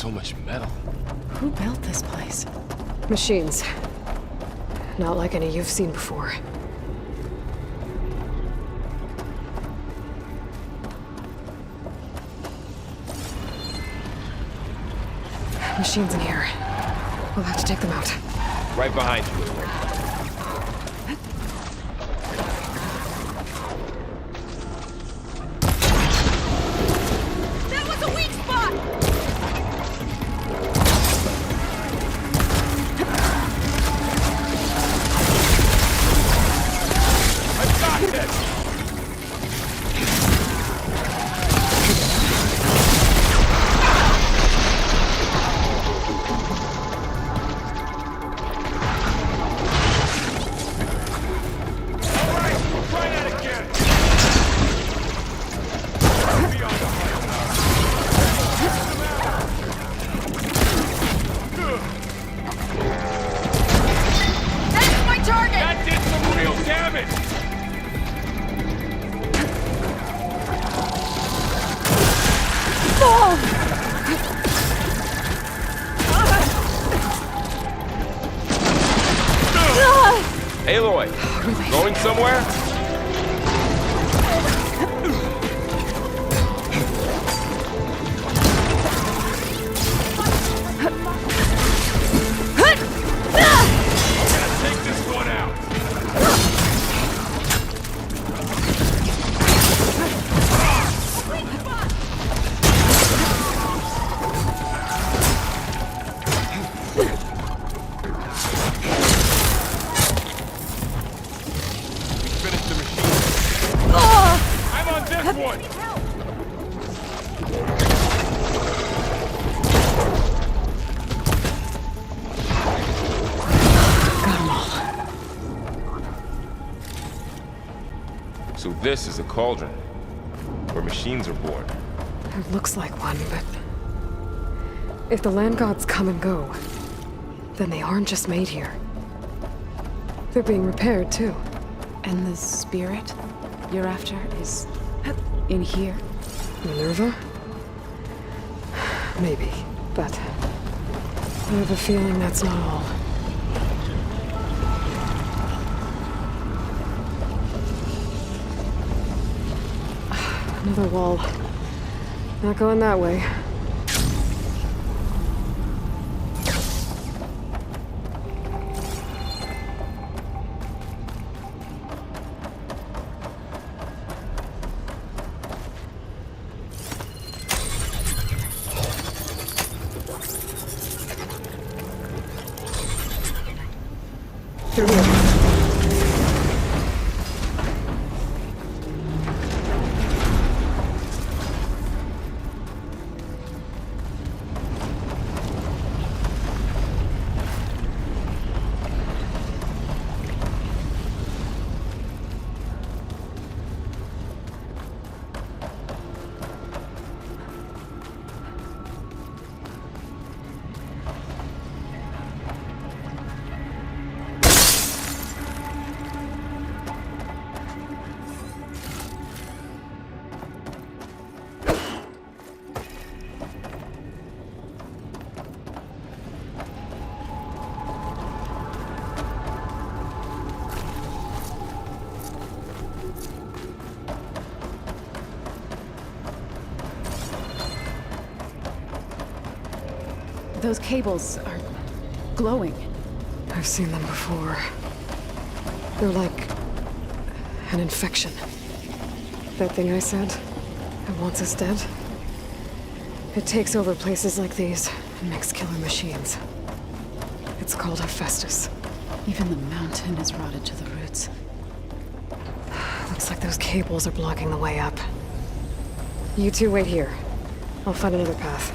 so much metal. Who built this place? Machines. Not like any you've seen before. Machines in here. We'll have to take them out. Right behind you. That was a weak spot! I've got this! That's my target! That did some real damage! Aloy, going somewhere? Gotta take this one out. Finish the machine. I'm on this one. Got them all. So this is a cauldron, where machines are born. It looks like one, but... if the land gods come and go, then they aren't just made here. They're being repaired, too. And the spirit you're after is in here? Minerva? Maybe, but... I have a feeling that's not all. Another wall. Not going that way. Through here. Those cables are glowing. I've seen them before. They're like... an infection. That thing I said, that wants us dead? It takes over places like these and makes killer machines. It's called Hephaestus. Even the mountain is rotted to the roots. Looks like those cables are blocking the way up. You two wait here. I'll find another path.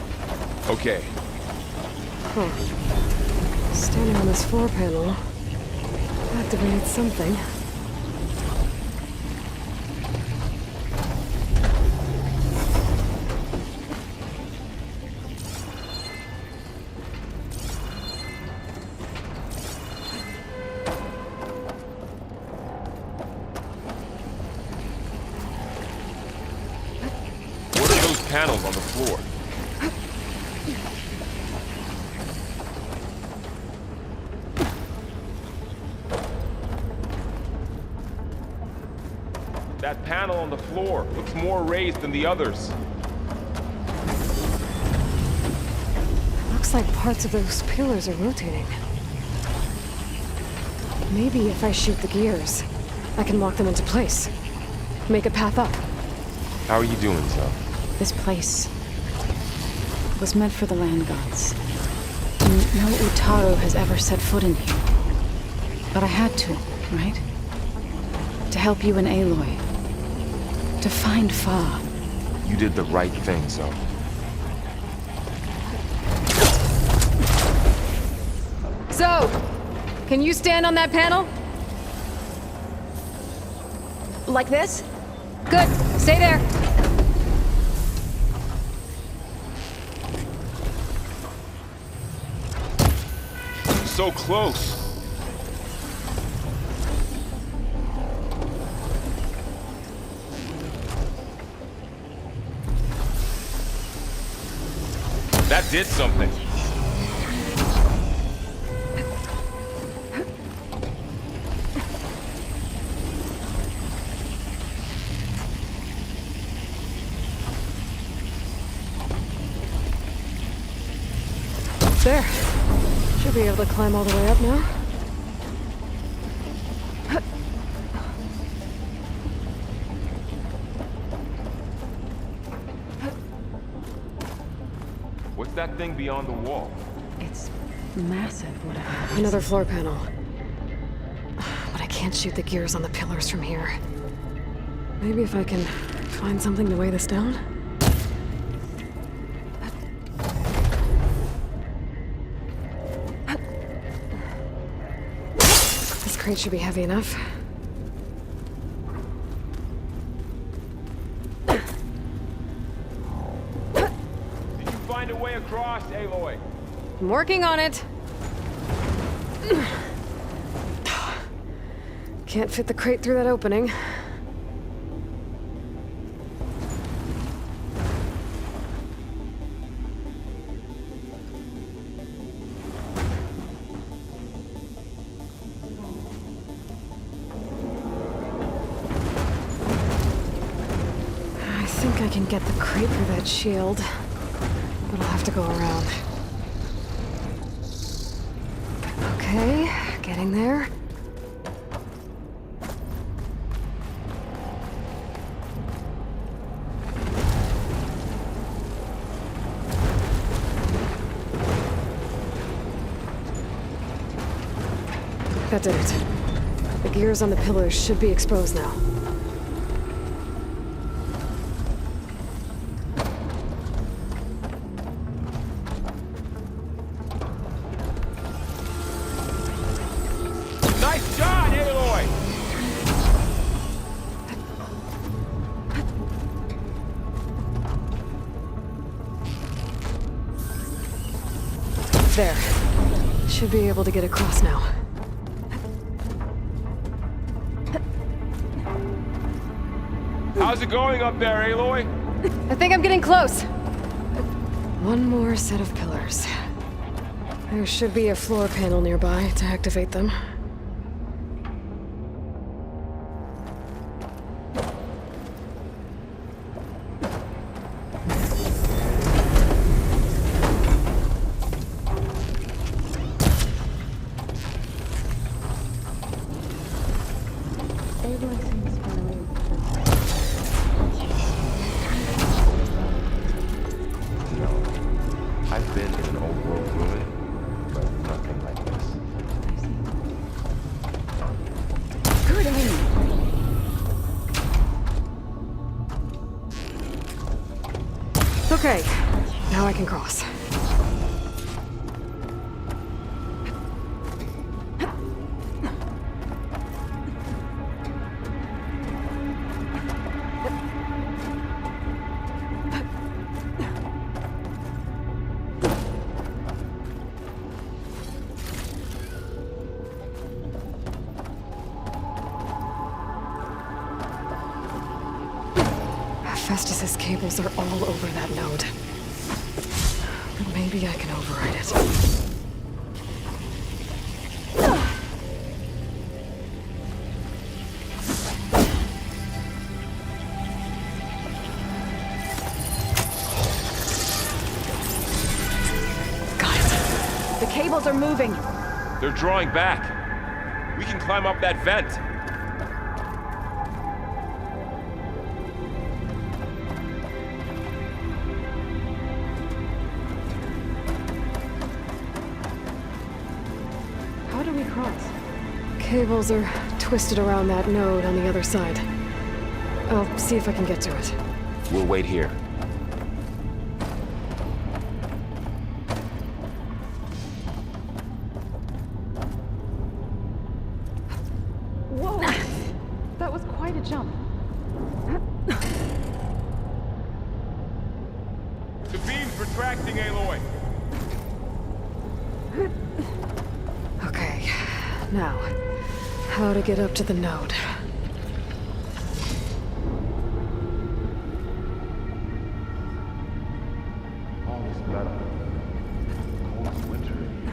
Okay. Huh. Standing on this floor panel activated something. What are those panels on the floor? That panel on the floor looks more raised than the others. Looks like parts of those pillars are rotating. Maybe if I shoot the gears, I can lock them into place. Make a path up. How are you doing, Zoe? This place was meant for the land gods. No Utaru has ever set foot in here. But I had to, right? To help you and Aloy. To find Fa. You did the right thing, Zoe. So, can you stand on that panel? Like this? Good. Stay there. So close. That did something. There. Should be able to climb all the way up now. What's that thing beyond the wall? It's massive, whatever it is. Another floor panel. But I can't shoot the gears on the pillars from here. Maybe if I can find something to weigh this down? This crate should be heavy enough. Did you find a way across, Aloy? I'm working on it. Can't fit the crate through that opening. I think I can get the crate through that shield, but I'll have to go around. Okay, getting there. That did it. The gears on the pillars should be exposed now. Nice shot, Aloy! There. Should be able to get across now. How's it going up there, Aloy? I think I'm getting close. One more set of pillars. There should be a floor panel nearby to activate them. No. I've been in an old world ruin, but nothing like this. Good aim. Okay, now I can cross. Festus's cables are all over that node. But maybe I can override it. cables are moving. They're drawing back. We can climb up that vent. How do we cross? Cables are twisted around that node on the other side. I'll see if I can get to it. We'll wait here. Whoa! That was quite a jump. The beam's retracting, Aloy. Okay, now, how to get up to the node? All this metal. Cold as winter in here.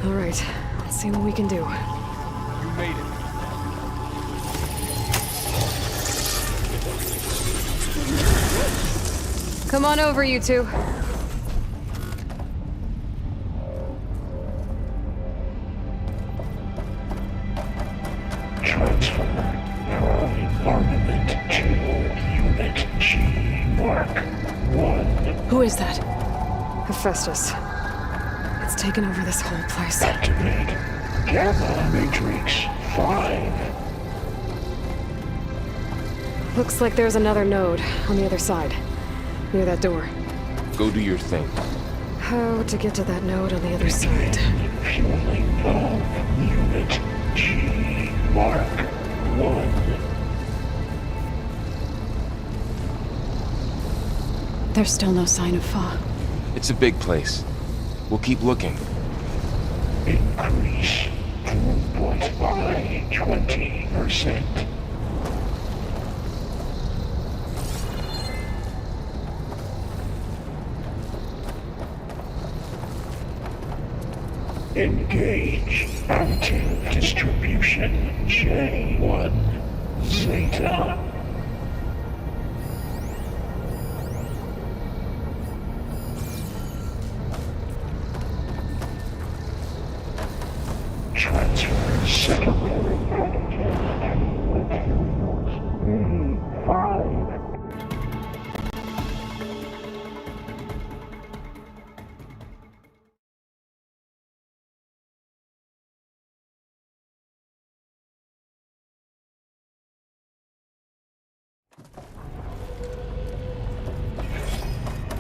All right, let's see what we can do. You made it. Come on over, you two. Transfer prime armament to Unit G Mark 1. Who is that? Hephaestus. It's taken over this whole place. Activate Gamma Matrix 5. Looks like there's another node on the other side, near that door. Go do your thing. How to get to that node on the other side? Fueling of Unit G Mark 1. There's still no sign of Fa. It's a big place. We'll keep looking. Increase throughput by 20%. Engage active distribution J1 Zeta. Transfer secondary E5.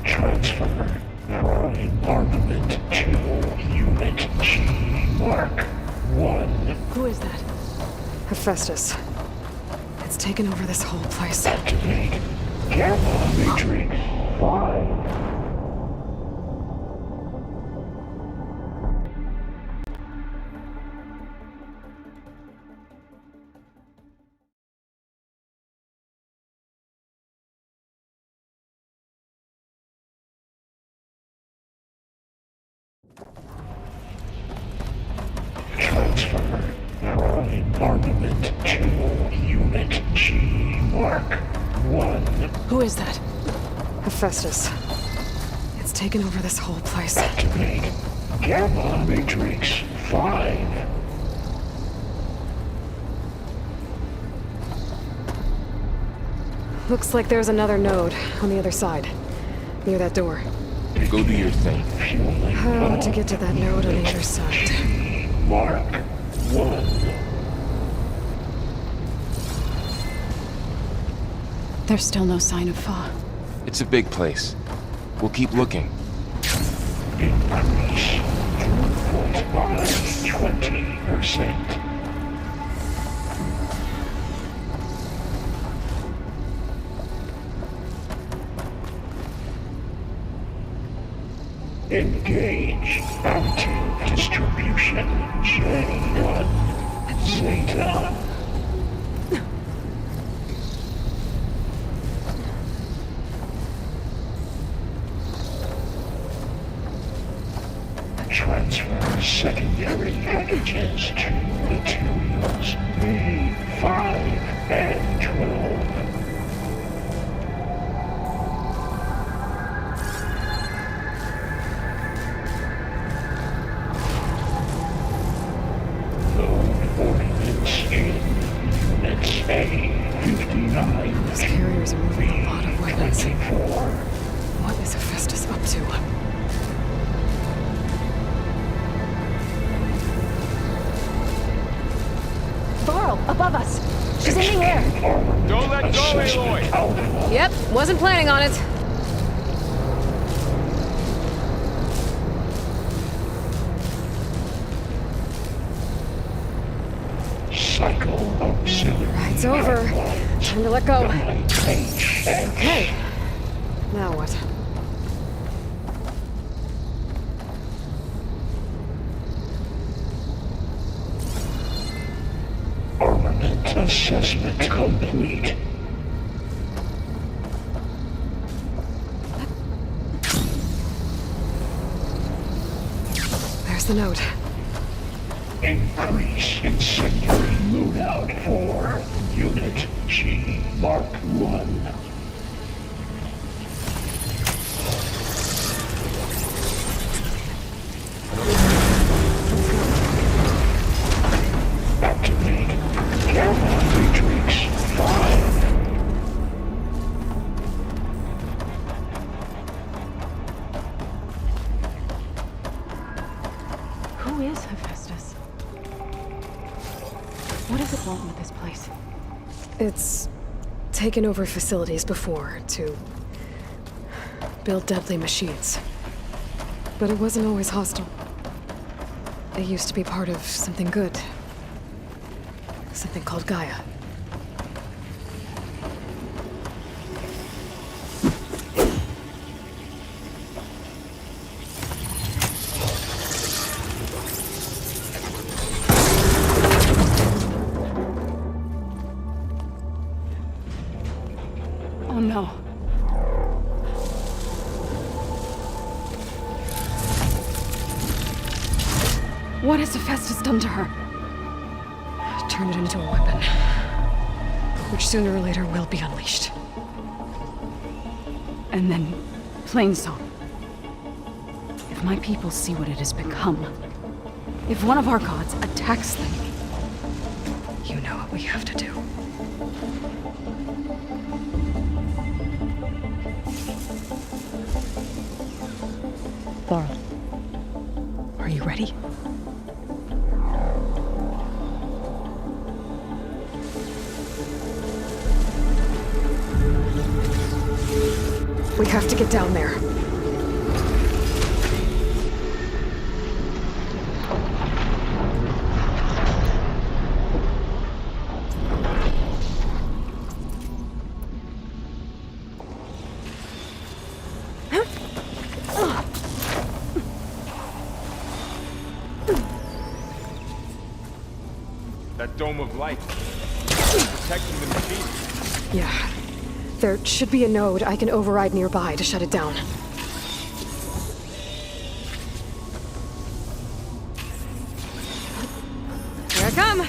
Transfer prime armament to Unit G Mark 1. Who is that? Hephaestus. It's taken over this whole place. Activate Gamma Matrix 5. Transfer Prime Armament to Unit G Mark 1. Who is that? Hephaestus. It's taken over this whole place. Activate Gamma Matrix 5. Looks like there's another node on the other side, near that door. Go do your thing. Fueling How to get to that node on the other side? G Mark 1. There's still no sign of Fa. It's a big place. We'll keep looking. Increase throughput by 20%. Engage active distribution J1 Zeta. Transfer secondary packages to materials B5 and 12. Load ordnance in Units A59. These carriers are moving a lot of weapons. B24. What is Hephaestus up to? Varl, above us! She's in the air! Don't let go, Aloy! Yep, wasn't planning on it. Cycle auxiliary. It's over. Time to let go. HX. Okay. Now what? Armament assessment complete. There's the node. Increase incendiary loadout for Unit G Mark 1. Activate Gamma Matrix 5. Who is Hephaestus? What does it want with this place? It's taken over facilities before to build deadly machines. But it wasn't always hostile. It used to be part of something good. Something called Gaia. Oh no. What has Hephaestus done to her? Turned it into a weapon. Which sooner or later will be unleashed. And then, Plainsong. If my people see what it has become, if one of our gods attacks them, You know what we have to do. Varl, Are you ready? We have to get down there. That dome of light. Protecting the machine. Yeah. There should be a node I can override nearby to shut it down. I come!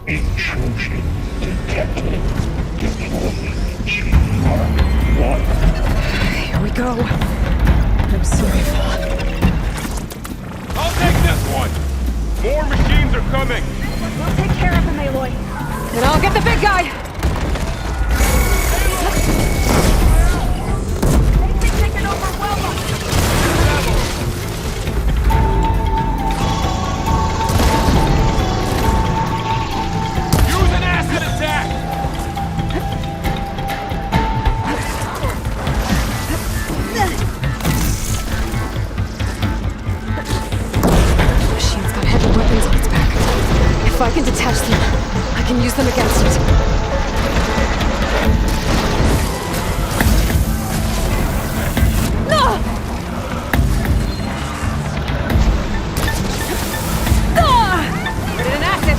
Intrusion detected. Deploying G Mark 1. Here we go. I'm sorry, Vaughn. I'll take this one! More machines are coming! We'll take care of him, Aloy. And I'll get the big guy! They've taken over Welma. Use an acid attack! Machine's got heavy weapons on its back. If I can detach them, I can use them against it. No! Ah! Put it in acid!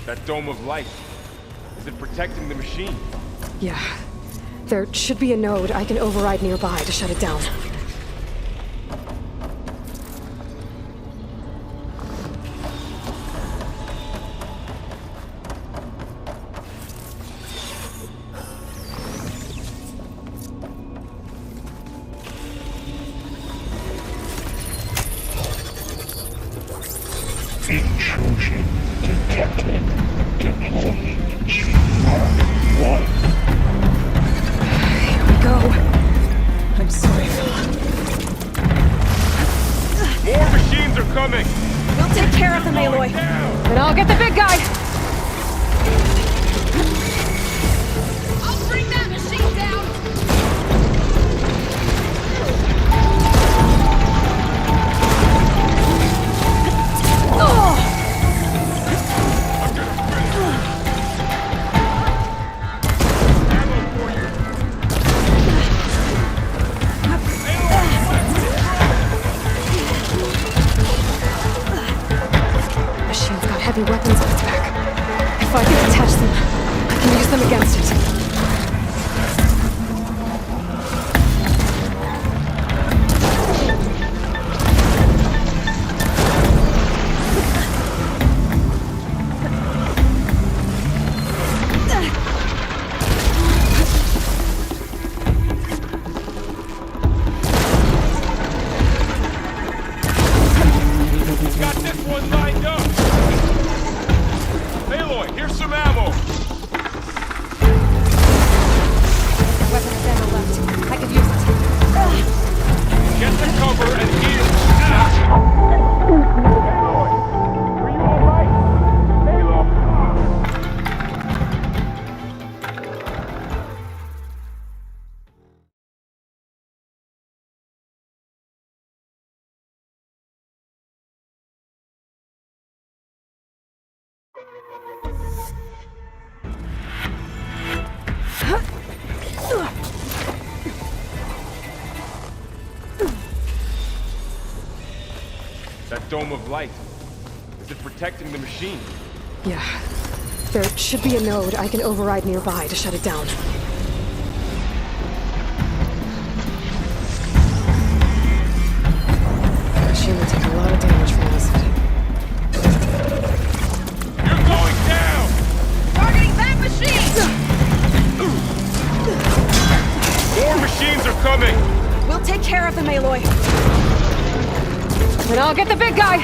That dome of light. Is it protecting the machine? Yeah. There should be a node I can override nearby to shut it down. Intrusion detected. Deploying G-Mark 1. Here we go. I'm sorry, Phil. More machines are coming! We'll take care of them, Aloy. Down! And I'll get the big guy! I'll bring that machine down! Machine's got heavy weapons on its back. If I can detach them, I can use them against it. Got this one lined up! Aloy, here's some ammo! Weapons ammo left. I could use it. Get the cover and heal! Aloy! Are you alright? Aloy! That dome of light. Is it protecting the machine? Yeah. There should be a node I can override nearby to shut it down. The machine will take a lot of damage from acid. You're going down! Targeting that machine! More machines are coming! We'll take care of them, Aloy. And I'll get the big guy!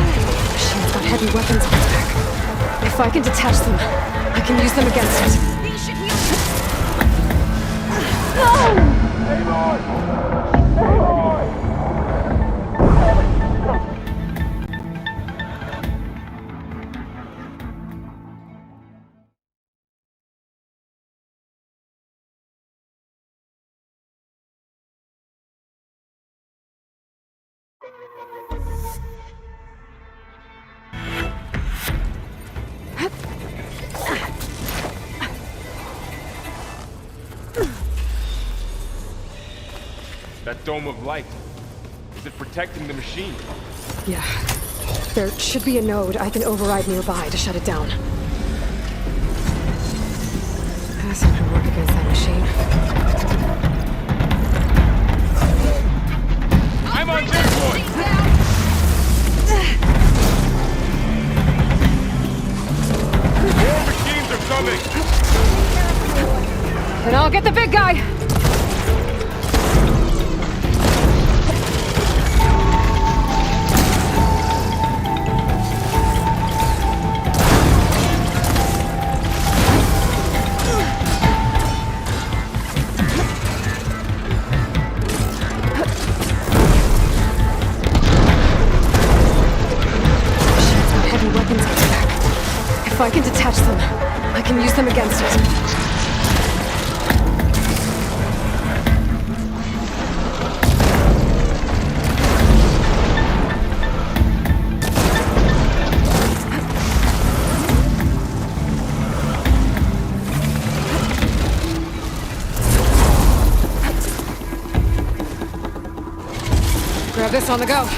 Machine's got heavy weapons on its back. If I can detach them, I can use them against it. These should heal. That dome of light. Is it protecting the machine? Yeah. There should be a node I can override nearby to shut it down. Acid can work against that machine. I'm on this one! More machines are coming! And I'll get the big guy! I can detach them, I can use them against it. Grab this on the go.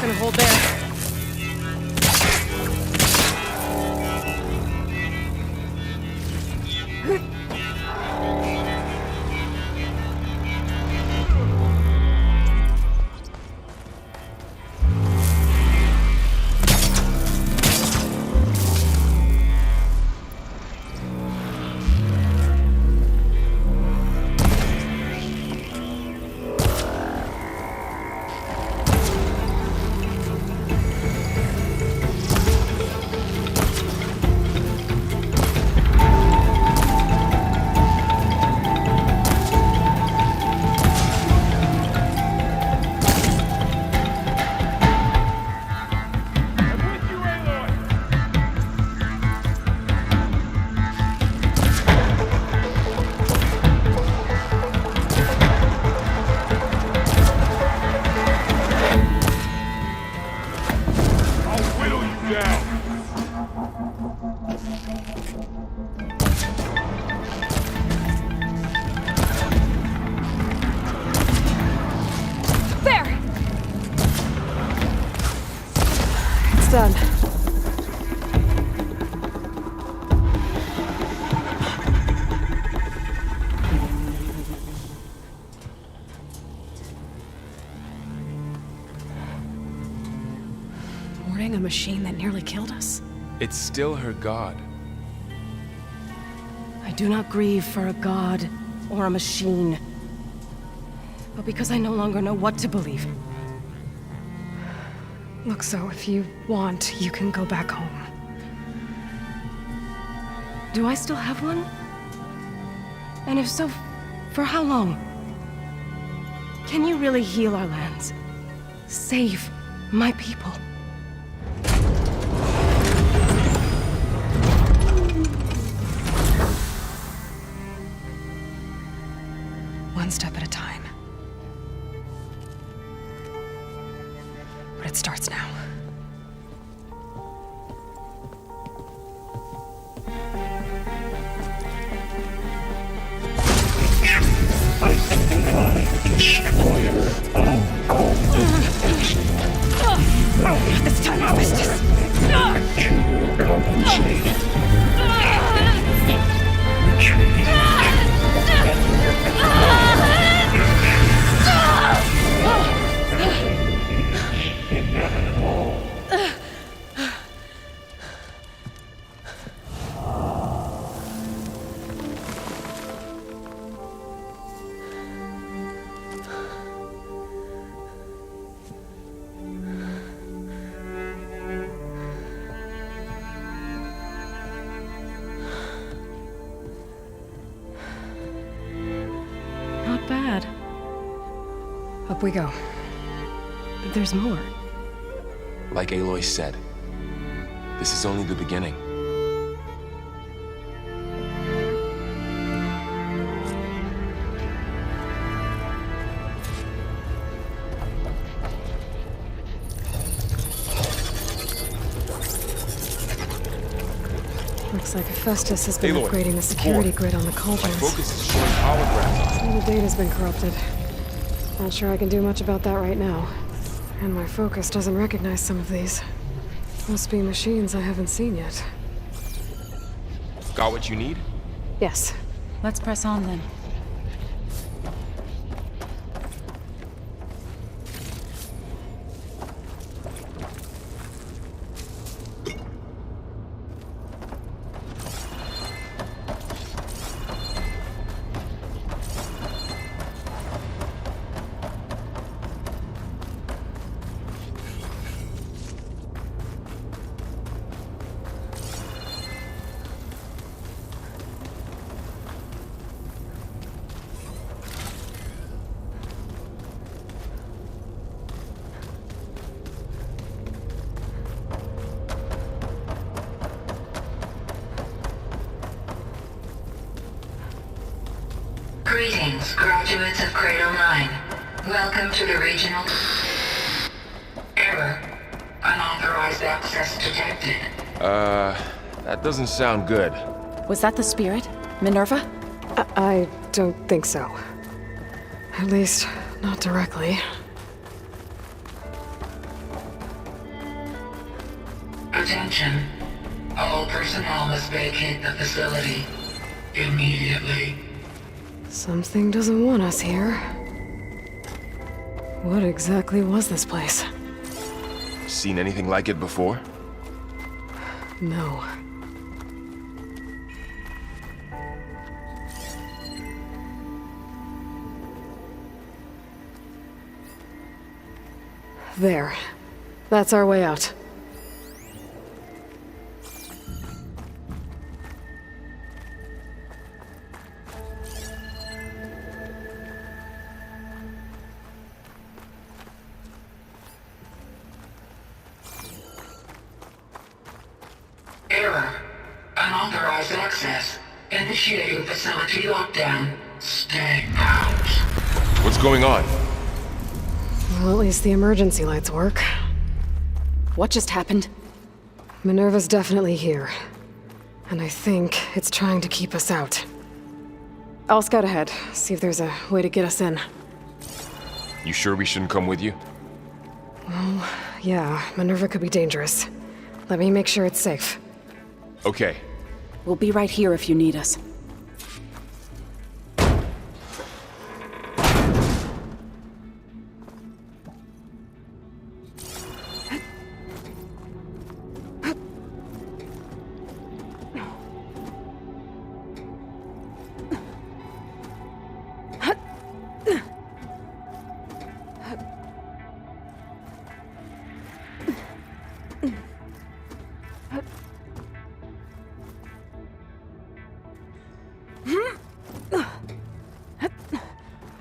Gonna hold there. Done. Boarding a machine that nearly killed us? It's still her god. I do not grieve for a god or a machine, but because I no longer know what to believe. Look, so if you want, you can go back home. Do I still have one? And if so, for how long? Can you really heal our lands? Save my people? One step at a time. It starts now. I am the destroyer of gold. This time of business. To compensate. Retreat. Inevitable. Not bad. Up we go. There's more. Like Aloy said, this is only the beginning. Looks like Hephaestus has been Aloy, upgrading the security report. grid on the My cauldrons. focus is showing holograms. Some of the data's been corrupted. Not sure I can do much about that right now. And my focus doesn't recognize some of these. Must be machines I haven't seen yet. Got what you need? Yes. Let's press on then. Greetings, graduates of Cradle 9. Welcome to the regional... Error. Unauthorized access detected. That doesn't sound good. Was that the spirit? Minerva? I don't think so. At least, not directly. Attention. All personnel must vacate the facility. Immediately. Something doesn't want us here. What exactly was this place? Seen anything like it before? No. There. That's our way out. Error. Unauthorized access. Initiating facility lockdown. Stay out. What's going on? Well, at least the emergency lights work. What just happened? Minerva's definitely here. And I think it's trying to keep us out. I'll scout ahead, see if there's a way to get us in. You sure we shouldn't come with you? Yeah, Minerva could be dangerous. Let me make sure it's safe. Okay. We'll be right here if you need us.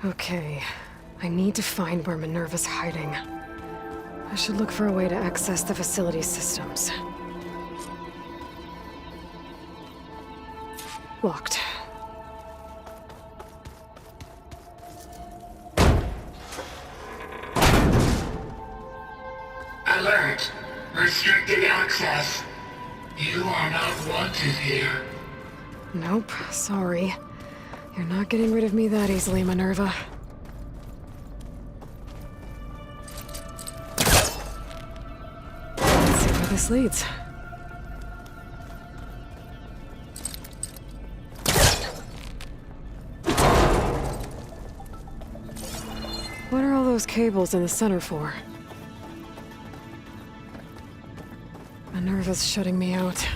Okay, I need to find where Minerva's hiding. I should look for a way to access the facility systems. Locked. Alert. Restricted access. You are not wanted here. Nope, sorry. You're not getting rid of me that easily, Minerva. Let's see where this leads. What are all those cables in the center for? Minerva's shutting me out.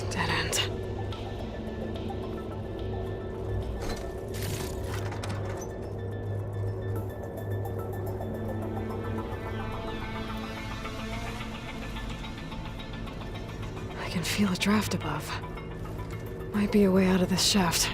Dead end. I can feel a draft above. Might be a way out of this shaft.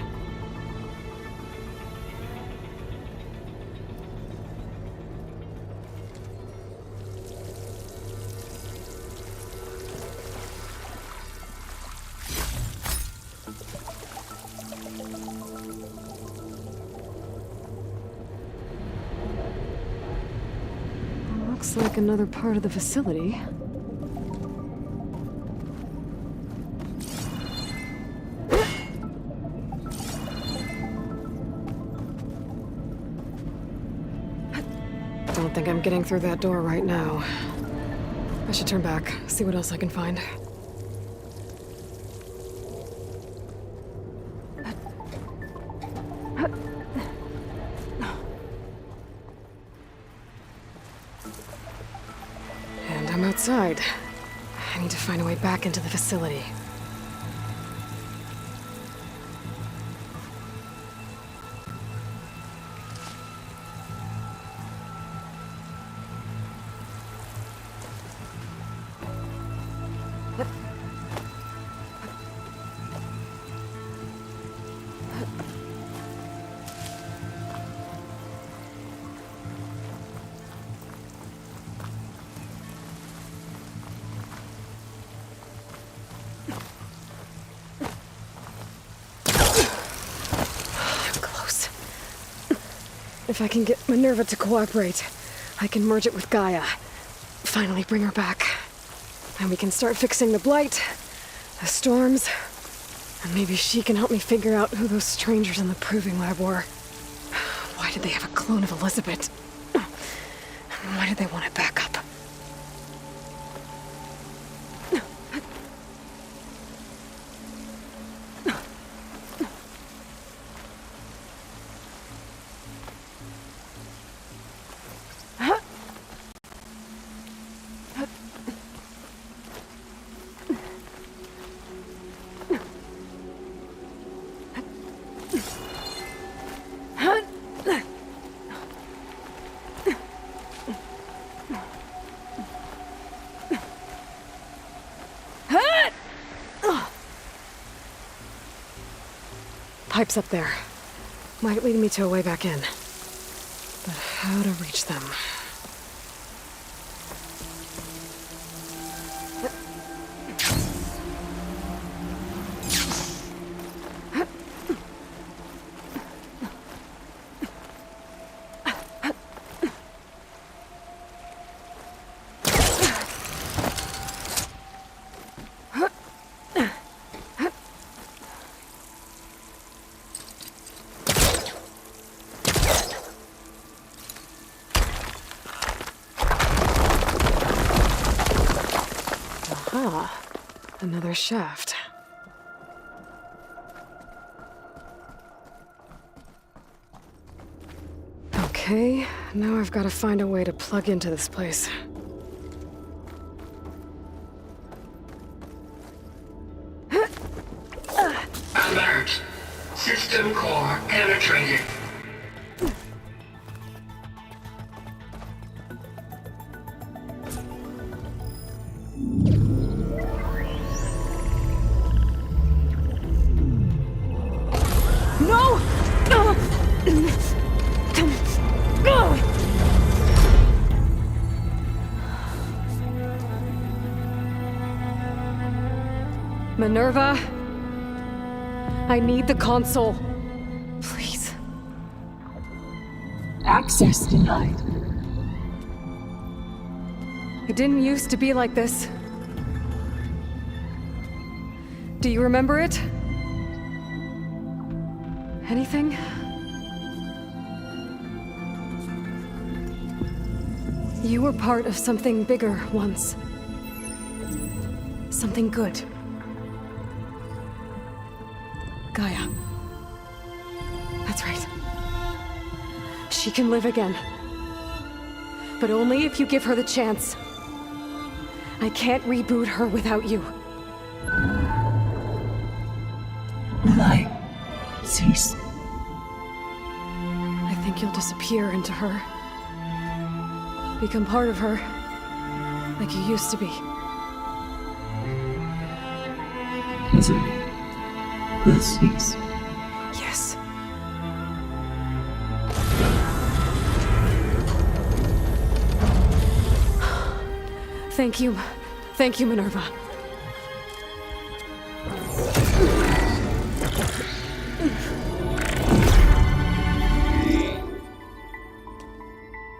Looks like another part of the facility. Don't think I'm getting through that door right now. I should turn back, see what else I can find. And I'm outside. I need to find a way back into the facility. If I can get Minerva to cooperate, I can merge it with Gaia. Finally bring her back. And we can start fixing the Blight, the storms, and maybe she can help me figure out who those strangers in the Proving Lab were. Why did they have a clone of Elizabeth? And why did they want it back up? Pipes up there. Might lead me to a way back in. But how to reach them? Ah, another shaft. Okay, now I've got to find a way to plug into this place. Alert. System core penetrated. No! Come. Go! Minerva, I need the console. Please. Access denied. It didn't used to be like this. Do you remember it? Anything? You were part of something bigger once. Something good. Gaia. That's right. She can live again. But only if you give her the chance. I can't reboot her without you. Light. Cease. I think you'll disappear into her. Become part of her. Like you used to be. Is it? The cease. Yes. Thank you. Thank you, Minerva.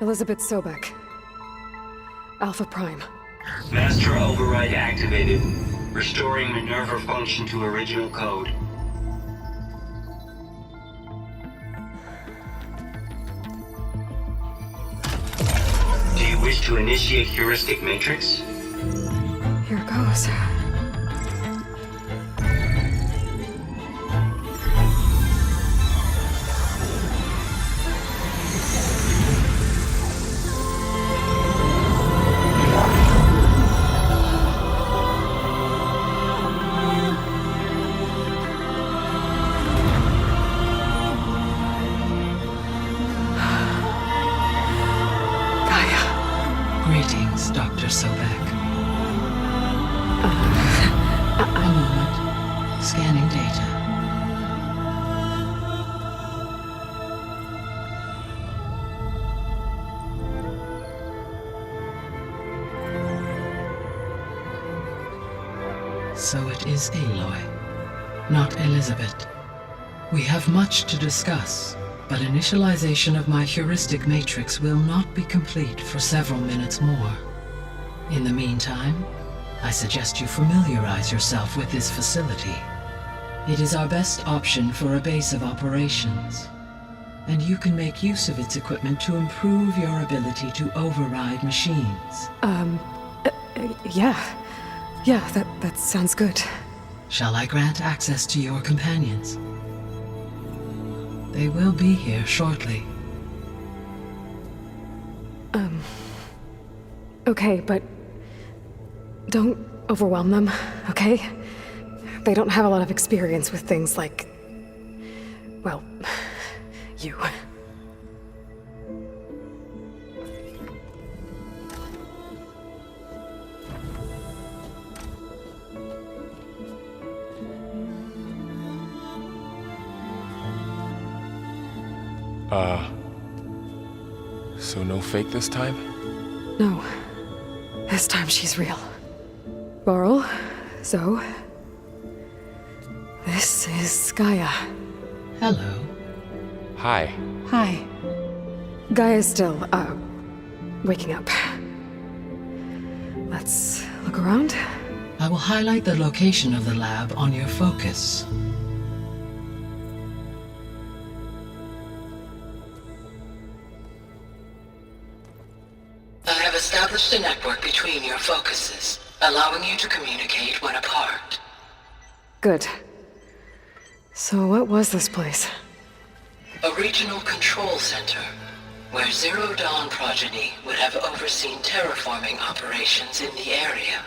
Elizabeth Sobek. Alpha Prime. Master override activated. Restoring Minerva function to original code. Do you wish to initiate heuristic matrix? Here goes. Greetings, Dr. Sobek. A moment. Scanning data. So it is Aloy, not Elizabeth. We have much to discuss, but initialization of my heuristic matrix will not be complete for several minutes more. In the meantime, I suggest you familiarize yourself with this facility. It is our best option for a base of operations, and you can make use of its equipment to improve your ability to override machines. Yeah, that sounds good. Shall I grant access to your companions? They will be here shortly. Okay, but don't overwhelm them, okay? They don't have a lot of experience with things like, well, you. So no fake this time? No. This time she's real. Varl, Zoe. This is Gaia. Hello. Hi. Hi. Gaia's still, waking up. Let's look around. I will highlight the location of the lab on your focus. I have established a network between your focuses, allowing you to communicate when apart. Good. So what was this place? A regional control center, where Zero Dawn progeny would have overseen terraforming operations in the area.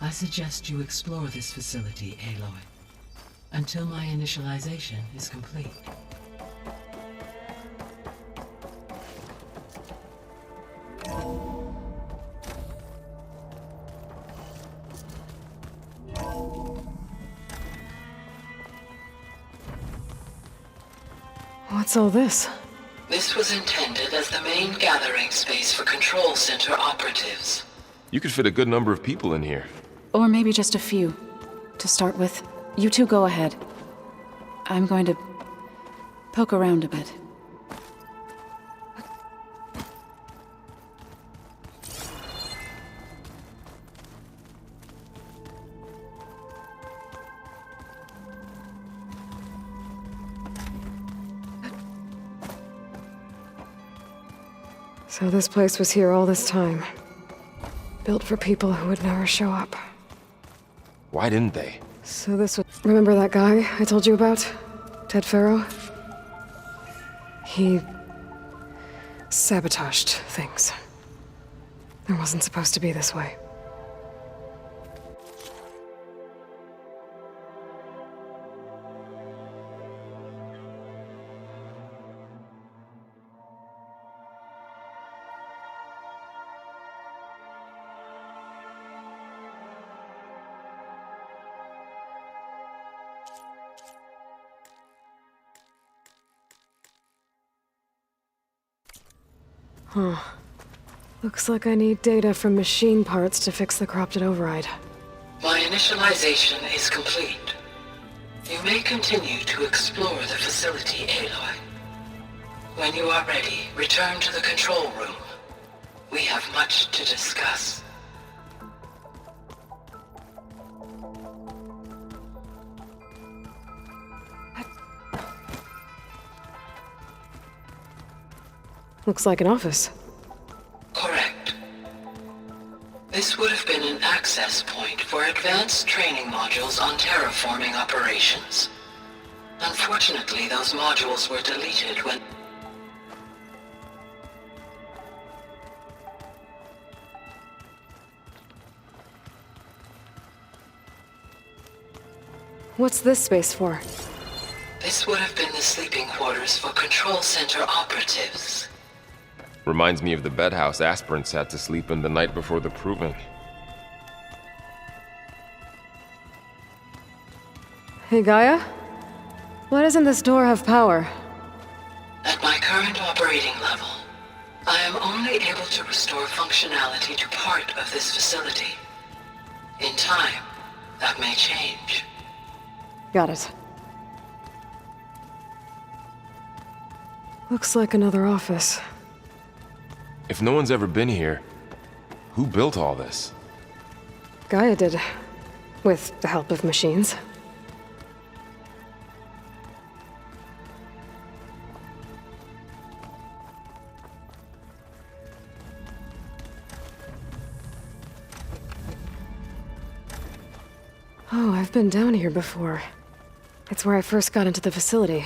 I suggest you explore this facility, Aloy, until my initialization is complete. What's all this? This This was intended as the main gathering space for Control Center operatives. You could fit a good number of people in here. Or maybe just a few. To start with, you two go ahead. I'm going to poke around a bit. So this place was here all this time. Built for people who would never show up. Why didn't they? So this was... Remember that guy I told you about? Ted Farrow? He... sabotaged things. It wasn't supposed to be this way. Huh. Looks like I need data from machine parts to fix the corrupted override. My initialization is complete. You may continue to explore the facility, Aloy. When you are ready, return to the control room. We have much to discuss. Looks like an office. Correct. This would have been an access point for advanced training modules on terraforming operations. Unfortunately, those modules were deleted when... What's this space for? This would have been the sleeping quarters for Control Center operatives. Reminds me of the bedhouse aspirants had to sleep in the night before the proving. Hey, Gaia? Why doesn't this door have power? At my current operating level, I am only able to restore functionality to part of this facility. In time, that may change. Got it. Looks like another office. If no one's ever been here, who built all this? Gaia did. With the help of machines. Oh, I've been down here before. It's where I first got into the facility.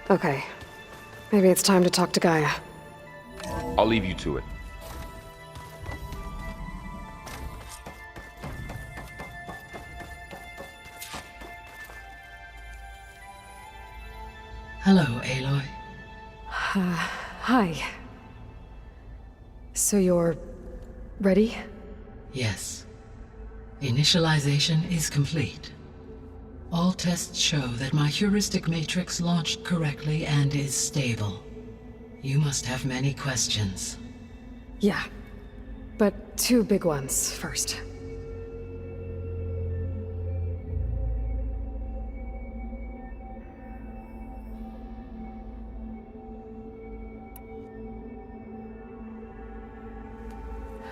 Okay. Maybe it's time to talk to Gaia. I'll leave you to it. Hello, Aloy. Hi. So you're... ready? Yes. Initialization is complete. All tests show that my heuristic matrix launched correctly and is stable. You must have many questions. Yeah. But two big ones first.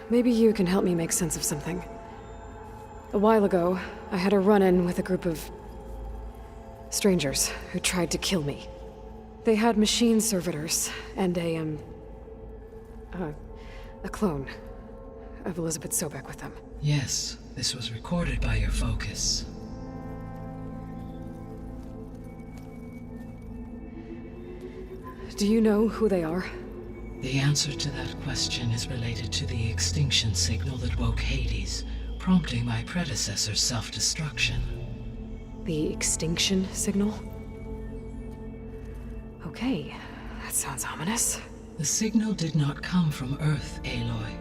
Maybe you can help me make sense of something. A while ago, I had a run-in with a group of... strangers who tried to kill me. They had machine servitors and a clone of Elizabeth Sobek with them. Yes, this was recorded by your focus. Do you know who they are? The answer to that question is related to the extinction signal that woke Hades, prompting my predecessor's self-destruction. The extinction signal? Okay, that sounds ominous. The signal did not come from Earth, Aloy.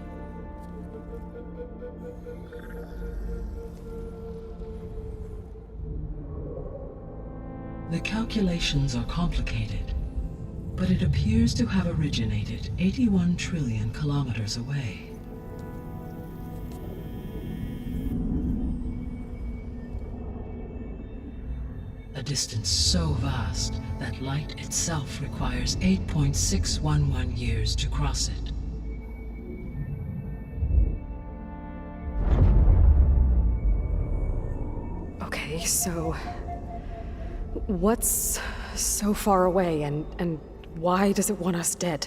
The calculations are complicated, but it appears to have originated 81 trillion kilometers away. A distance so vast that light itself requires 8.611 years to cross it. Okay, so what's so far away and why does it want us dead?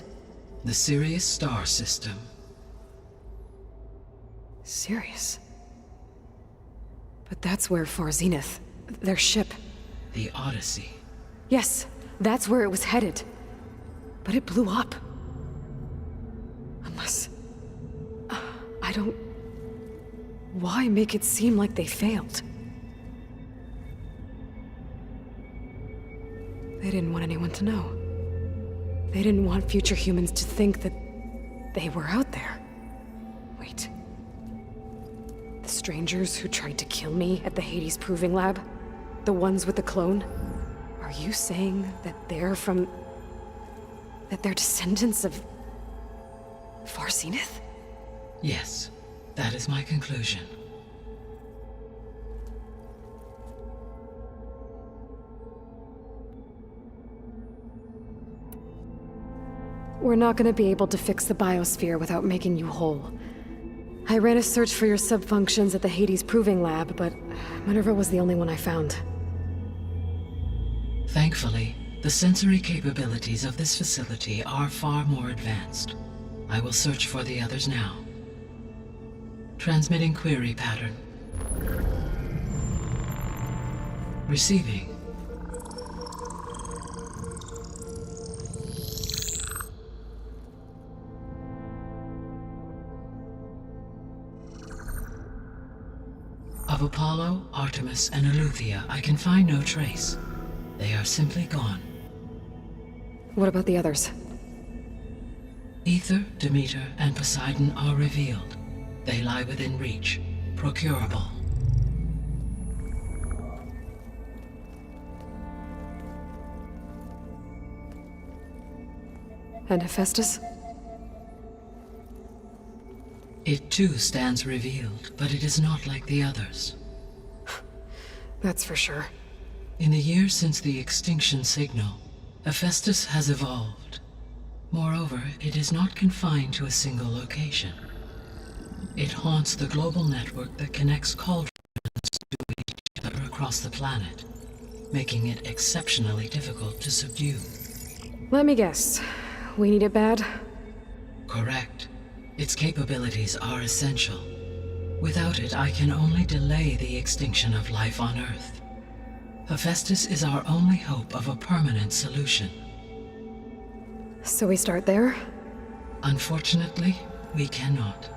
The Sirius star system. Sirius? But that's where Far Zenith, their ship. The Odyssey. Yes, that's where it was headed. But it blew up. Unless... I don't... Why make it seem like they failed? They didn't want anyone to know. They didn't want future humans to think that they were out there. Wait. The strangers who tried to kill me at the Hades Proving Lab? The ones with the clone? Are you saying that they're from... that they're descendants of... Far Zenith? Yes, that is my conclusion. We're not gonna be able to fix the biosphere without making you whole. I ran a search for your subfunctions at the Hades Proving Lab, but Minerva was the only one I found. Thankfully, the sensory capabilities of this facility are far more advanced. I will search for the others now. Transmitting query pattern. Receiving. Of Apollo, Artemis, and Eleuthia, I can find no trace. They are simply gone. What about the others? Aether, Demeter, and Poseidon are revealed. They lie within reach, procurable. And Hephaestus? It too stands revealed, but it is not like the others. That's for sure. In the years since the extinction signal, Hephaestus has evolved. Moreover, it is not confined to a single location. It haunts the global network that connects cauldrons to each other across the planet, making it exceptionally difficult to subdue. Let me guess. We need it bad? Correct. Its capabilities are essential. Without it, I can only delay the extinction of life on Earth. Hephaestus is our only hope of a permanent solution. So we start there? Unfortunately, we cannot.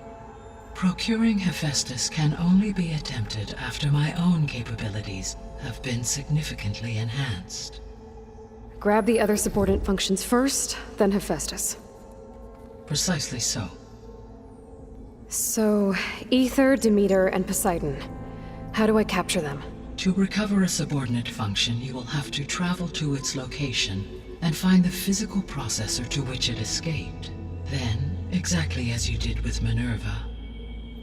Procuring Hephaestus can only be attempted after my own capabilities have been significantly enhanced. Grab the other subordinate functions first, then Hephaestus. Precisely so. So, Aether, Demeter, and Poseidon. How do I capture them? To recover a subordinate function, you will have to travel to its location and find the physical processor to which it escaped. Then, exactly as you did with Minerva,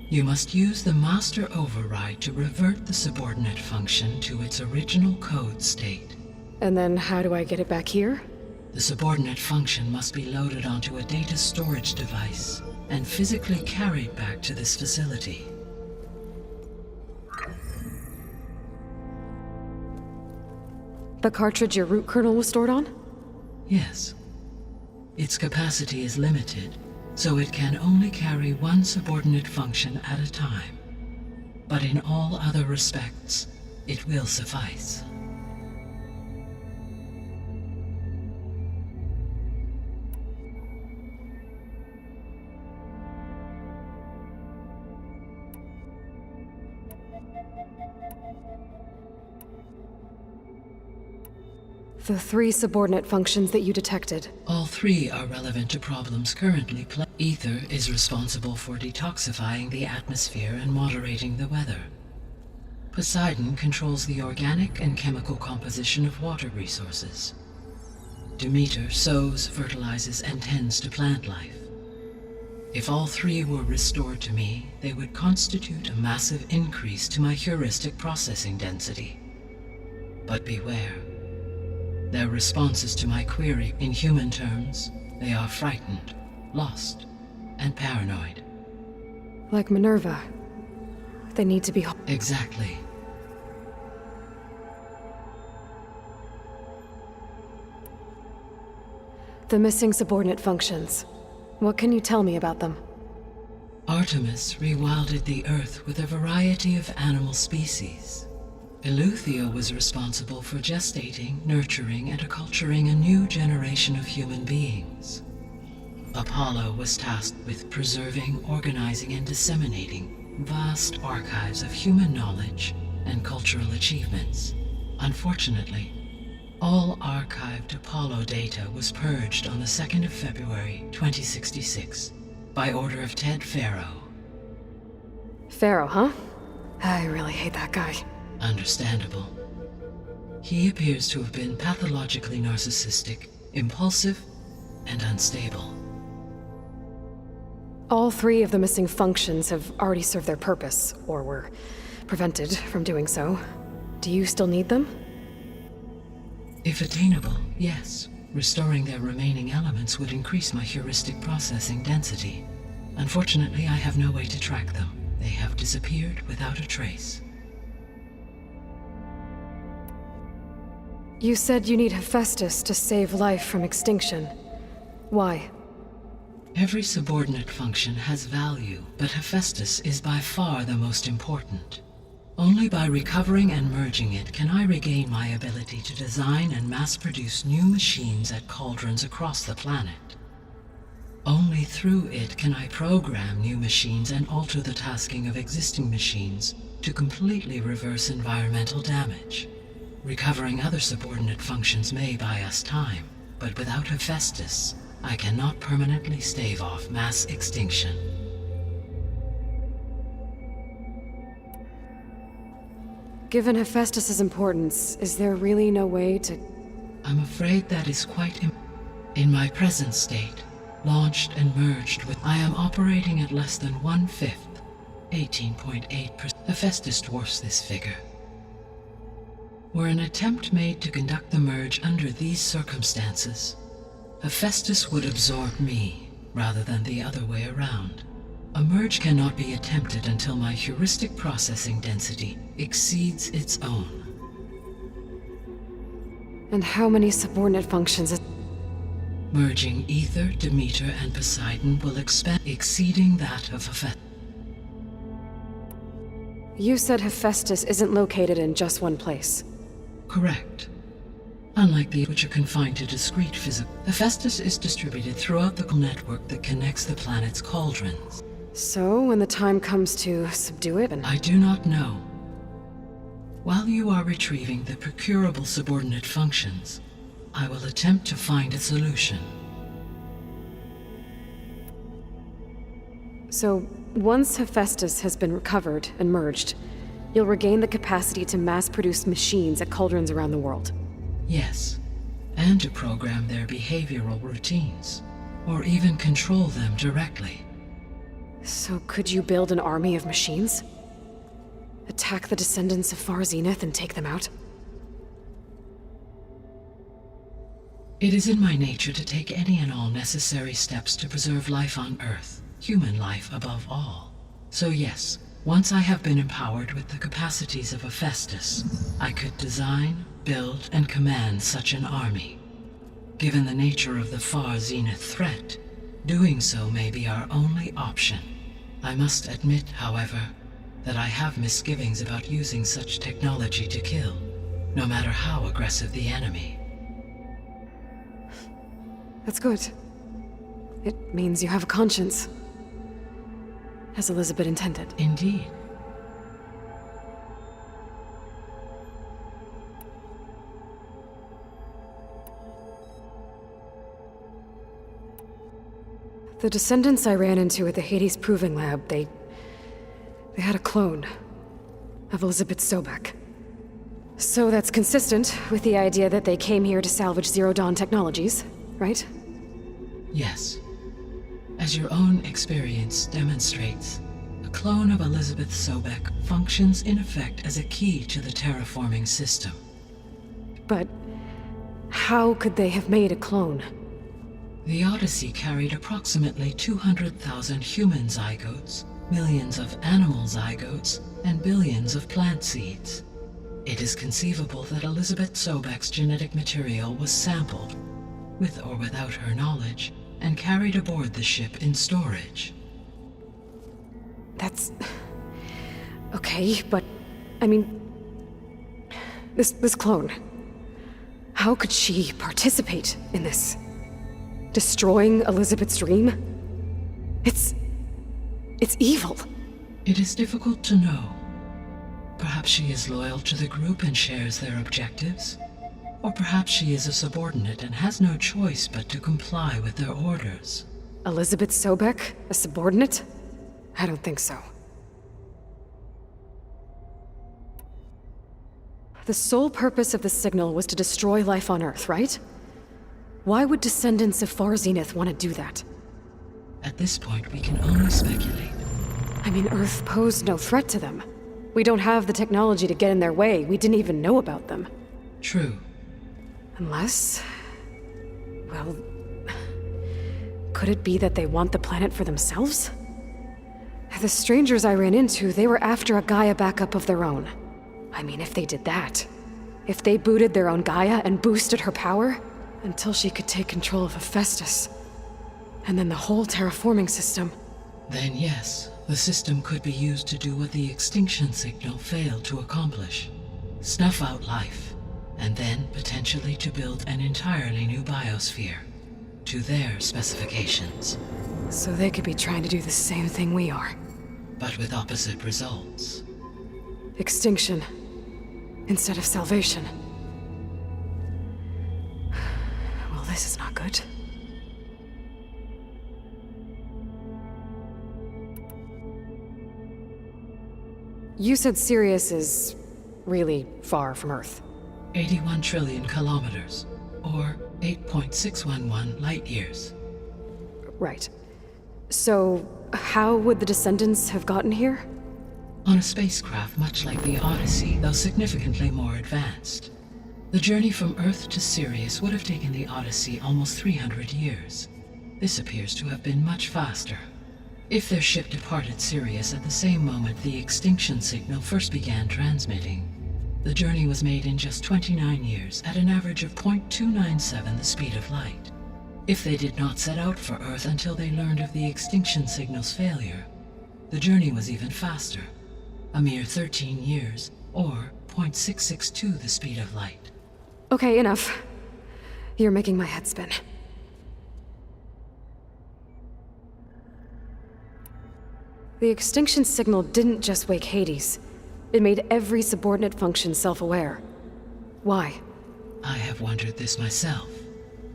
you must use the master override to revert the subordinate function to its original code state. And then how do I get it back here? The subordinate function must be loaded onto a data storage device and physically carried back to this facility. The cartridge your root kernel was stored on? Yes. Its capacity is limited, so it can only carry one subordinate function at a time. But in all other respects, it will suffice. The 3 subordinate functions that you detected. All 3 are relevant to problems currently plaguing. Aether is responsible for detoxifying the atmosphere and moderating the weather. Poseidon controls the organic and chemical composition of water resources. Demeter sows, fertilizes, and tends to plant life. If all three were restored to me, they would constitute a massive increase to my heuristic processing density. But beware. Their responses to my query, in human terms, they are frightened, lost, and paranoid. Like Minerva. They need to be... Exactly. The missing subordinate functions. What can you tell me about them? Artemis rewilded the Earth with a variety of animal species. Eleuthia was responsible for gestating, nurturing, and acculturating a new generation of human beings. Apollo was tasked with preserving, organizing, and disseminating vast archives of human knowledge and cultural achievements. Unfortunately, all archived Apollo data was purged on the 2nd of February, 2066, by order of Ted Faro. Pharaoh, huh? I really hate that guy. Understandable. He appears to have been pathologically narcissistic, impulsive, and unstable. All three of the missing functions have already served their purpose, or were prevented from doing so. Do you still need them? If attainable, yes. Restoring their remaining elements would increase my heuristic processing density. Unfortunately, I have no way to track them. They have disappeared without a trace. You said you need Hephaestus to save life from extinction. Why? Every subordinate function has value, but Hephaestus is by far the most important. Only by recovering and merging it can I regain my ability to design and mass-produce new machines at cauldrons across the planet. Only through it can I program new machines and alter the tasking of existing machines to completely reverse environmental damage. Recovering other subordinate functions may buy us time, but without Hephaestus, I cannot permanently stave off mass extinction. Given Hephaestus's importance, is there really no way to... I'm afraid that is quite in my present state, launched and merged with... I am operating at less than 1/5, 18.8%. Hephaestus dwarfs this figure. Were an attempt made to conduct the merge under these circumstances, Hephaestus would absorb me, rather than the other way around. A merge cannot be attempted until my heuristic processing density exceeds its own. And how many subordinate functions... Merging Ether, Demeter, and Poseidon will expand, exceeding that of Hephaestus. You said Hephaestus isn't located in just one place. Correct. Unlike the which are confined to discrete physical, Hephaestus is distributed throughout the network that connects the planet's cauldrons. So, when the time comes to subdue it and... I do not know. While you are retrieving the procurable subordinate functions, I will attempt to find a solution. So, once Hephaestus has been recovered and merged, you'll regain the capacity to mass-produce machines at cauldrons around the world. Yes, and to program their behavioral routines, or even control them directly. So could you build an army of machines? Attack the descendants of Far Zenith and take them out? It is in my nature to take any and all necessary steps to preserve life on Earth, human life above all. So yes, once I have been empowered with the capacities of Hephaestus, I could design, build, and command such an army. Given the nature of the Far Zenith threat, doing so may be our only option. I must admit, however, that I have misgivings about using such technology to kill, no matter how aggressive the enemy. That's good. It means you have a conscience. As Elizabeth intended. Indeed. The descendants I ran into at the Hades Proving Lab, they had a clone. of Elizabeth Sobek. So that's consistent with the idea that they came here to salvage Zero Dawn technologies, right? Yes. As your own experience demonstrates, a clone of Elizabeth Sobek functions in effect as a key to the terraforming system. But how could they have made a clone? The Odyssey carried approximately 200,000 human zygotes, millions of animal zygotes, and billions of plant seeds. It is conceivable that Elizabeth Sobek's genetic material was sampled, with or without her knowledge, and carried aboard the ship in storage. That's... okay, but... I mean... This clone... How could she participate in this? Destroying Elizabeth's dream? It's evil. It is difficult to know. Perhaps she is loyal to the group and shares their objectives. Or perhaps she is a subordinate and has no choice but to comply with their orders. Elizabeth Sobek? A subordinate? I don't think so. The sole purpose of the signal was to destroy life on Earth, right? Why would descendants of Far Zenith want to do that? At this point, we can only speculate. I mean, Earth posed no threat to them. We don't have the technology to get in their way. We didn't even know about them. True. Unless... well... could it be that they want the planet for themselves? The strangers I ran into, they were after a Gaia backup of their own. I mean, if they did that... if they booted their own Gaia and boosted her power... until she could take control of Hephaestus. And then the whole terraforming system... Then yes, the system could be used to do what the extinction signal failed to accomplish. Snuff out life, and then potentially to build an entirely new biosphere, to their specifications. So they could be trying to do the same thing we are. But with opposite results. Extinction, instead of salvation. Well, this is not good. You said Sirius is really far from Earth. 81 trillion kilometers, or 8.611 light years. Right. So, how would the descendants have gotten here? On a spacecraft much like the Odyssey, though significantly more advanced. The journey from Earth to Sirius would have taken the Odyssey almost 300 years. This appears to have been much faster. If their ship departed Sirius at the same moment the extinction signal first began transmitting, the journey was made in just 29 years at an average of 0.297 the speed of light. If they did not set out for Earth until they learned of the extinction signal's failure, the journey was even faster, a mere 13 years, or 0.662 the speed of light. Okay, enough. You're making my head spin. The extinction signal didn't just wake Hades. It made every subordinate function self-aware. Why? I have wondered this myself.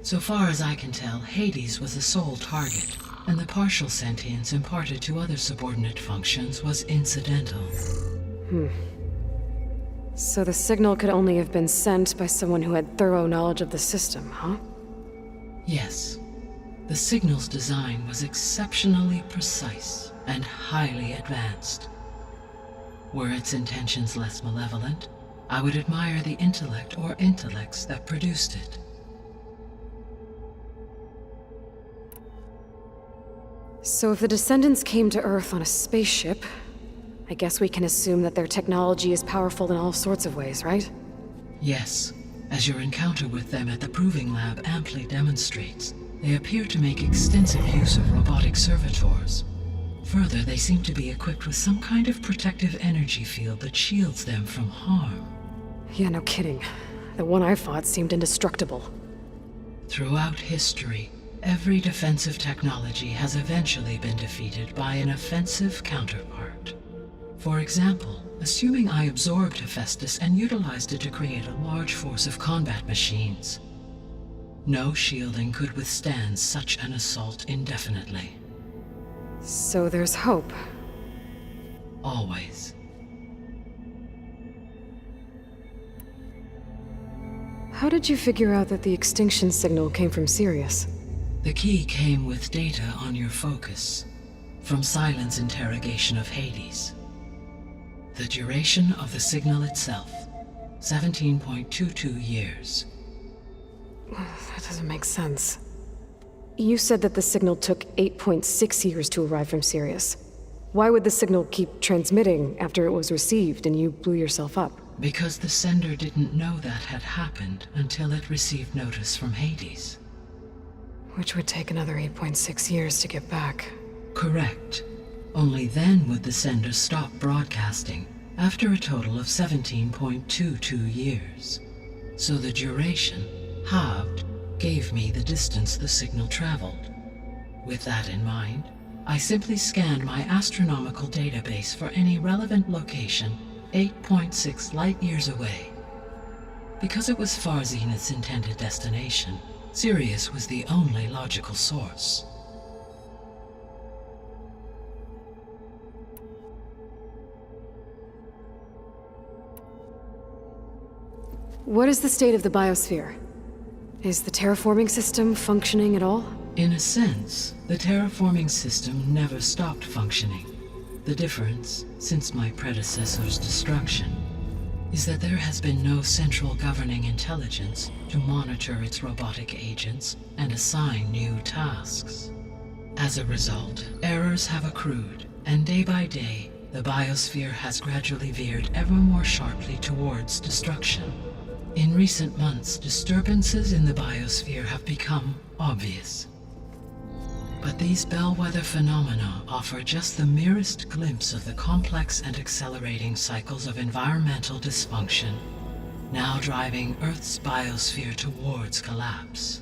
So far as I can tell, Hades was the sole target, and the partial sentience imparted to other subordinate functions was incidental. So the signal could only have been sent by someone who had thorough knowledge of the system, huh? Yes. The signal's design was exceptionally precise and highly advanced. Were its intentions less malevolent, I would admire the intellect or intellects that produced it. So if the descendants came to Earth on a spaceship, I guess we can assume that their technology is powerful in all sorts of ways, right? Yes, as your encounter with them at the Proving Lab amply demonstrates, they appear to make extensive use of robotic servitors. Further, they seem to be equipped with some kind of protective energy field that shields them from harm. Yeah, no kidding. The one I fought seemed indestructible. Throughout history, every defensive technology has eventually been defeated by an offensive counterpart. For example, assuming I absorbed Hephaestus and utilized it to create a large force of combat machines. No shielding could withstand such an assault indefinitely. So there's hope. Always. How did you figure out that the extinction signal came from Sirius? The key came with data on your focus, from Silent's interrogation of Hades. The duration of the signal itself, 17.22 years. That doesn't make sense. You said that the signal took 8.6 years to arrive from Sirius. Why would the signal keep transmitting after it was received and you blew yourself up? Because the sender didn't know that had happened until it received notice from Hades. Which would take another 8.6 years to get back. Correct. Only then would the sender stop broadcasting, after a total of 17.22 years. So the duration, halved, gave me the distance the signal traveled. With that in mind, I simply scanned my astronomical database for any relevant location 8.6 light-years away. Because it was Far Zenith's intended destination, Sirius was the only logical source. What is the state of the biosphere? Is the terraforming system functioning at all? In a sense, the terraforming system never stopped functioning. The difference, since my predecessor's destruction, is that there has been no central governing intelligence to monitor its robotic agents and assign new tasks. As a result, errors have accrued, and day by day, the biosphere has gradually veered ever more sharply towards destruction. In recent months, disturbances in the biosphere have become obvious. But these bellwether phenomena offer just the merest glimpse of the complex and accelerating cycles of environmental dysfunction, now driving Earth's biosphere towards collapse.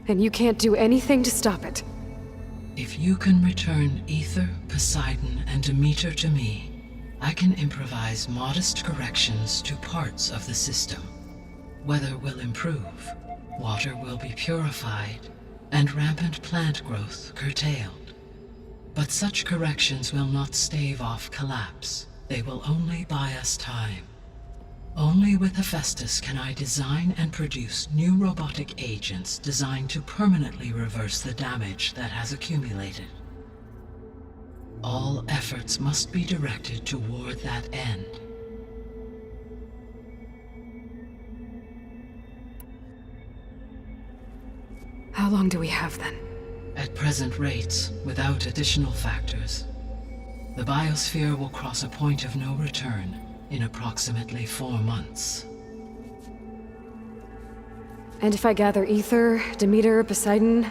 And you can't do anything to stop it? If you can return Aether, Poseidon, and Demeter to me, I can improvise modest corrections to parts of the system. Weather will improve, water will be purified, and rampant plant growth curtailed. But such corrections will not stave off collapse. They will only buy us time. Only with Hephaestus can I design and produce new robotic agents designed to permanently reverse the damage that has accumulated. All efforts must be directed toward that end. How long do we have then? At present rates, without additional factors, the biosphere will cross a point of no return in approximately 4 months. And if I gather Aether, Demeter, Poseidon,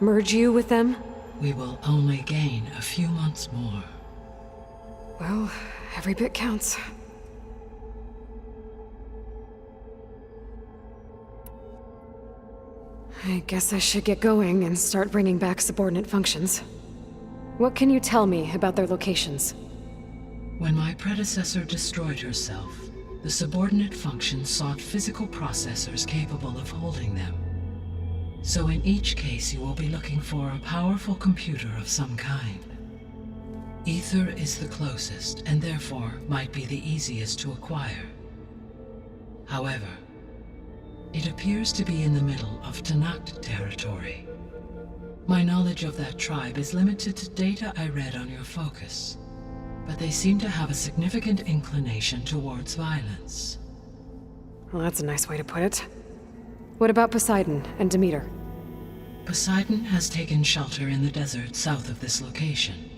merge you with them? We will only gain a few months more. Well, every bit counts. I guess I should get going and start bringing back subordinate functions. What can you tell me about their locations? When my predecessor destroyed herself, the subordinate functions sought physical processors capable of holding them. So in each case you will be looking for a powerful computer of some kind. Aether is the closest, and therefore might be the easiest to acquire. However, it appears to be in the middle of Tenakth territory. My knowledge of that tribe is limited to data I read on your focus, but they seem to have a significant inclination towards violence. Well, that's a nice way to put it. What about Poseidon and Demeter? Poseidon has taken shelter in the desert south of this location.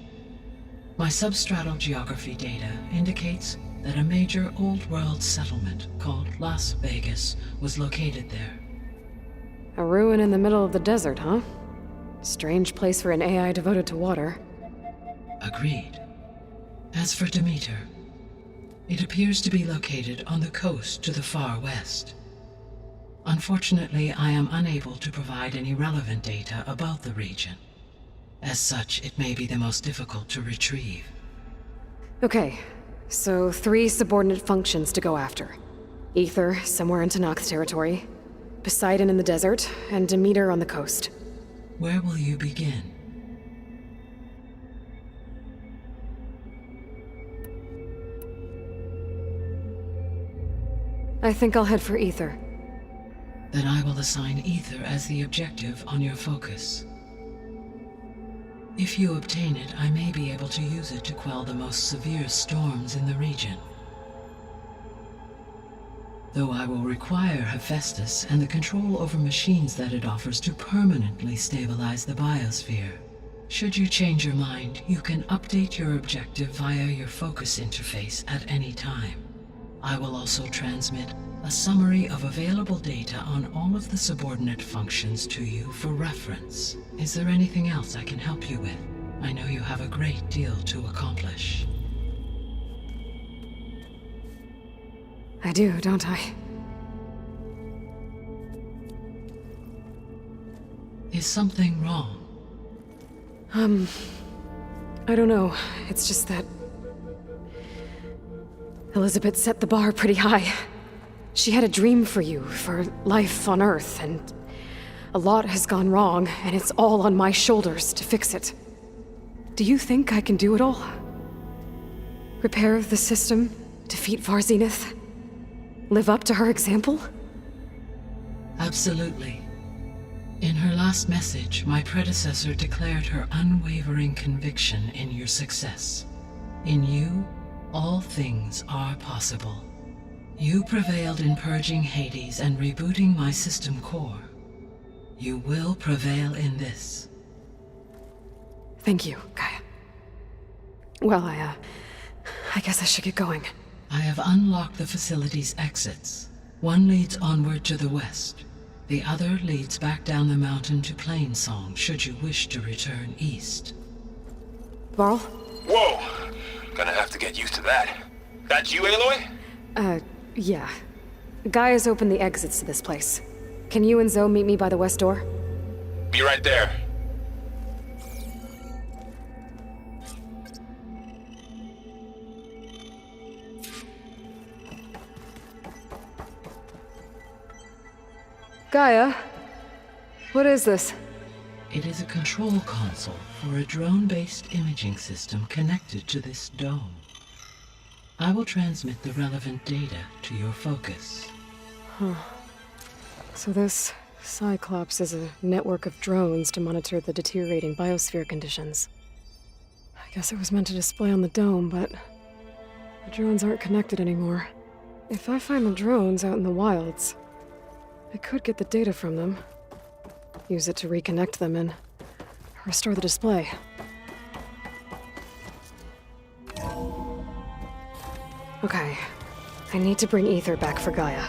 My substratal geography data indicates that a major old-world settlement called Las Vegas was located there. A ruin in the middle of the desert, huh? Strange place for an AI devoted to water. Agreed. As for Demeter, it appears to be located on the coast to the far west. Unfortunately, I am unable to provide any relevant data about the region. As such, it may be the most difficult to retrieve. Okay, so 3 subordinate functions to go after. Aether, somewhere in Tenakth territory, Poseidon in the desert, and Demeter on the coast. Where will you begin? I think I'll head for Ether. Then I will assign Ether as the objective on your focus. If you obtain it, I may be able to use it to quell the most severe storms in the region. Though I will require Hephaestus and the control over machines that it offers to permanently stabilize the biosphere. Should you change your mind, you can update your objective via your focus interface at any time. I will also transmit a summary of available data on all of the subordinate functions to you for reference. Is there anything else I can help you with? I know you have a great deal to accomplish. I do, don't I? Is something wrong? I don't know. It's just that Elizabeth set the bar pretty high. She had a dream for you, for life on Earth, and a lot has gone wrong, and it's all on my shoulders to fix it. Do you think I can do it all? Repair the system, defeat Varzenith, live up to her example? Absolutely. In her last message, my predecessor declared her unwavering conviction in your success. In you, all things are possible. You prevailed in purging Hades and rebooting my system core. You will prevail in this. Thank you, Gaia. Well, I guess I should get going. I have unlocked the facility's exits. One leads onward to the west. The other leads back down the mountain to Plainsong, should you wish to return east. Varl? Whoa! Gonna have to get used to that. That's you, Aloy? Yeah. Gaia's opened the exits to this place. Can you and Zoe meet me by the west door? Be right there. Gaia? What is this? It is a control console for a drone-based imaging system connected to this dome. I will transmit the relevant data to your focus. Huh. So this Cyclops is a network of drones to monitor the deteriorating biosphere conditions. I guess it was meant to display on the dome, but the drones aren't connected anymore. If I find the drones out in the wilds, I could get the data from them, use it to reconnect them and restore the display. Okay, I need to bring Ether back for Gaia.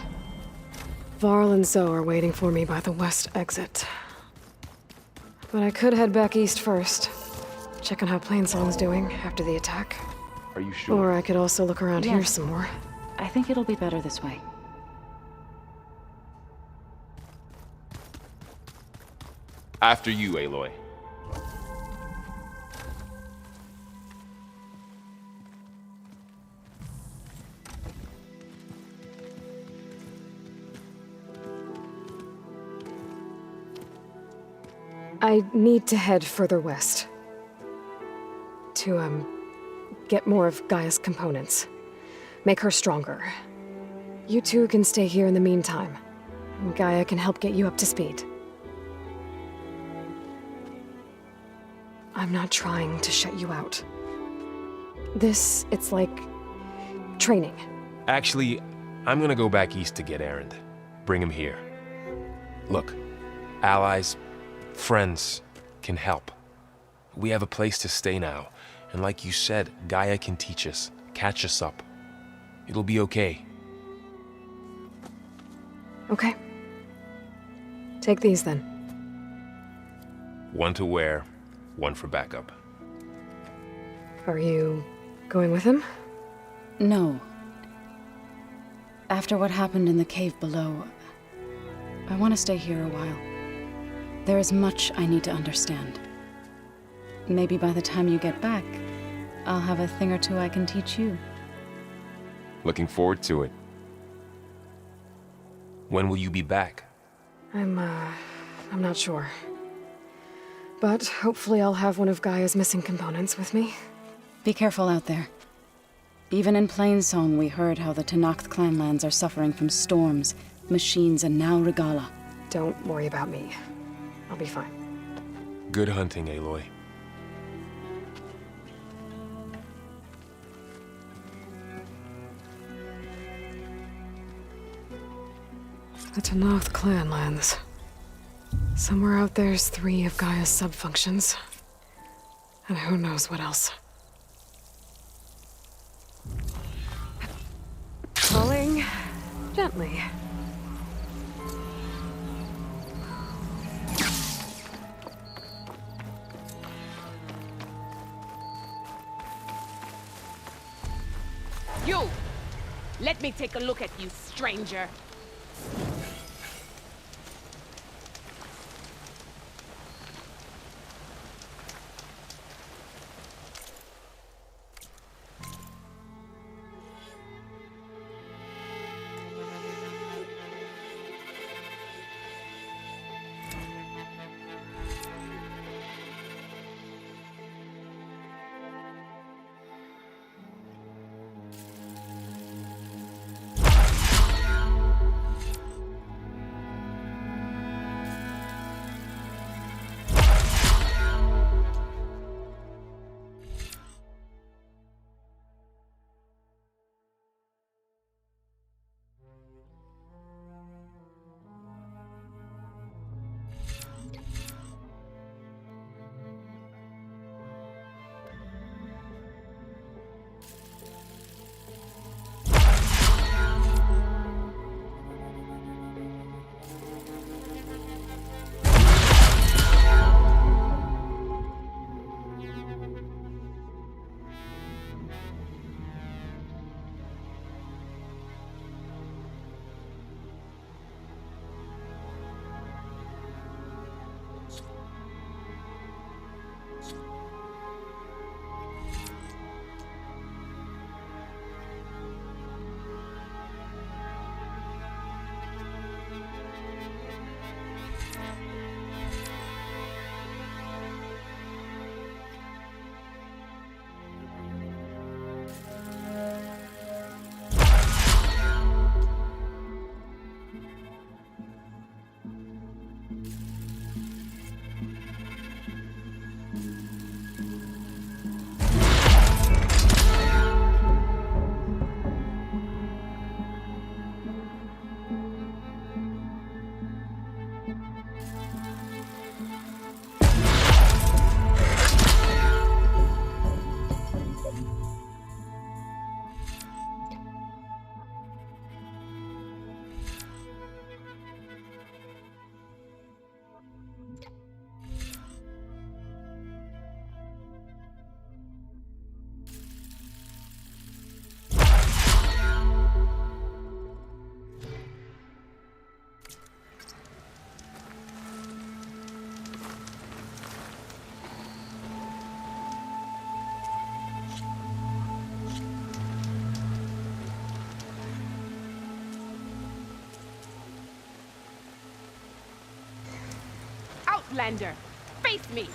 Varl and Zoe are waiting for me by the west exit. But I could head back east first, check on how Plainsong's doing after the attack. Are you sure? Or I could also look around here Yes. some more. I think it'll be better this way. After you, Aloy. I need to head further west. To, get more of Gaia's components. Make her stronger. You two can stay here in the meantime. And Gaia can help get you up to speed. I'm not trying to shut you out. It's like training. Actually, I'm gonna go back east to get Erend. Bring him here. Look, allies, friends can help. We have a place to stay now, and like you said, Gaia can teach us, catch us up. It'll be okay. Okay. Take these then. One to wear, one for backup. Are you going with him? No. After what happened in the cave below, I want to stay here a while. There is much I need to understand. Maybe by the time you get back, I'll have a thing or two I can teach you. Looking forward to it. When will you be back? I'm not sure. But hopefully I'll have one of Gaia's missing components with me. Be careful out there. Even in Plainsong, we heard how the Tenakth clanlands are suffering from storms, machines, and now Regala. Don't worry about me. I'll be fine. Good hunting, Aloy. The Tenakth clanlands. Somewhere out there's 3 of Gaia's subfunctions. And who knows what else. Falling gently. You! Let me take a look at you, stranger. Outlander, face me!